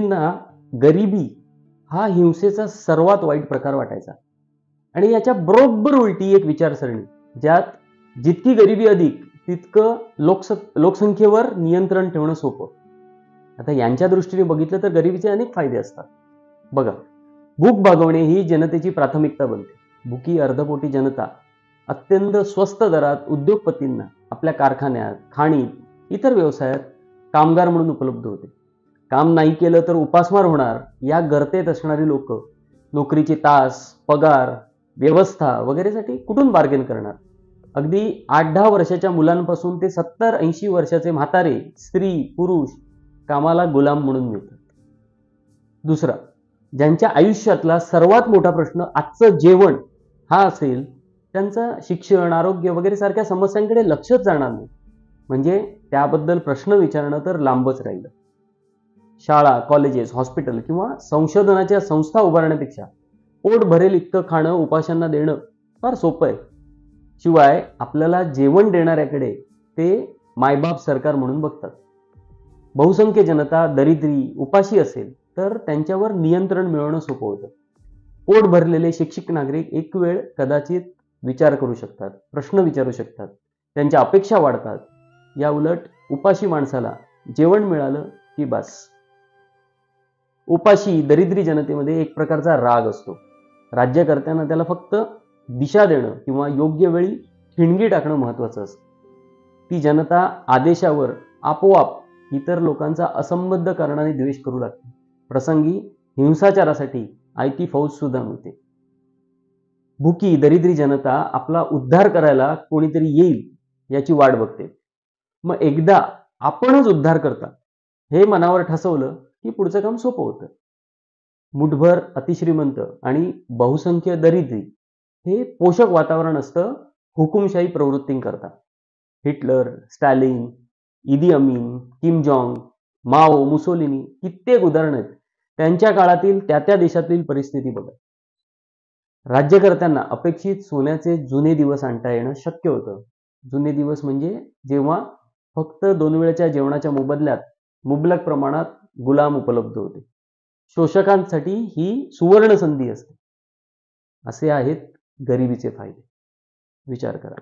गांधीजींना गरिबी हा हिंसेचा सर्वात वाईट प्रकार वाटायचा आणि याच्या बरोबर उलटी एक विचारसरणी, ज्यात जितकी गरिबी अधिक तितकं लोकसंख्येवर नियंत्रण ठेवणं सोपं. आता यांच्या दृष्टीने बघितलं तर गरिबीचे अनेक फायदे असतात. बघा, भूक भागवणे ही जनतेची प्राथमिकता बनते. भुकी अर्धपोटी जनता अत्यंत स्वस्त दरात उद्योगपतींना आपल्या कारखान्यात, खाणीत, इतर व्यवसायात कामगार म्हणून उपलब्ध होते. काम नाही केलं तर उपासमार होणार या गर्तेत असणारी लोक नोकरीचे तास, पगार, व्यवस्था वगैरेसाठी कुठून बार्गेन करणार? अगदी 8-10 वर्षाच्या मुलांपासून ते 70-80 वर्षाचे म्हातारे, स्त्री, पुरुष कामाला गुलाम म्हणून मिळतात. दुसरा, ज्यांच्या आयुष्यातला सर्वात मोठा प्रश्न आजचं जेवण हा असेल, त्यांचं शिक्षण, आरोग्य वगैरे सारख्या समस्यांकडे लक्षच जाणार नाही. म्हणजे त्याबद्दल प्रश्न विचारणं तर लांबच राहिलं. शाळा, कॉलेजेस, हॉस्पिटल किंवा संशोधनाच्या संस्था उभारण्यापेक्षा पोट भरेल इतकं खाणं उपाशांना देणं फार सोपं आहे. शिवाय आपल्याला जेवण देणाऱ्याकडे ते मायबाप सरकार म्हणून बघतात. बहुसंख्य जनता दरिद्री, उपाशी असेल तर त्यांच्यावर नियंत्रण मिळवणं सोपं होतं. पोट भरलेले शिक्षित नागरिक एक वेळ कदाचित विचार करू शकतात, प्रश्न विचारू शकतात, त्यांच्या अपेक्षा वाढतात. या उलट उपाशी माणसाला जेवण मिळालं की बस. उपाशी दरिद्री जनतेमध्ये एक प्रकारचा राग असतो. राज्यकर्त्यांना त्याला फक्त दिशा देणं किंवा योग्य वेळी ठिणगी टाकणं महत्वाचं असतं. ती जनता आदेशावर आपोआप इतर लोकांचा असंबद्ध कारणाने द्वेष करू लागते. प्रसंगी हिंसाचारासाठी आयती फौज सुद्धा मिळते. भुकी दरिद्री जनता आपला उद्धार करायला कोणीतरी येईल याची वाट बघते. मग एकदा आपणच उद्धार करता हे मनावर ठसवलं की पुढचं काम सोपं होतं. मुठभर अतिश्रीमंत आणि बहुसंख्य दरिद्री हे पोषक वातावरण असतं हुकुमशाही प्रवृत्तींकरता. हिटलर, स्टॅलिन, इदी अमीन, किम जॉंग, माओ, मुसोलिनी कित्येक उदाहरणं आहेत. त्यांच्या काळातील त्या देशातील परिस्थिती बघा. राज्यकर्त्यांना अपेक्षित सोन्याचे जुने दिवस आणता येणं शक्य होतं. जुने दिवस म्हणजे जेव्हा फक्त 2 वेळच्या जेवणाच्या मोबदल्यात मुबलक प्रमाणात गुलाम उपलब्ध होते. शोषकांसाठी ही सुवर्ण संधी असते. असे आहेत गरिबीचे फायदे. विचार करा.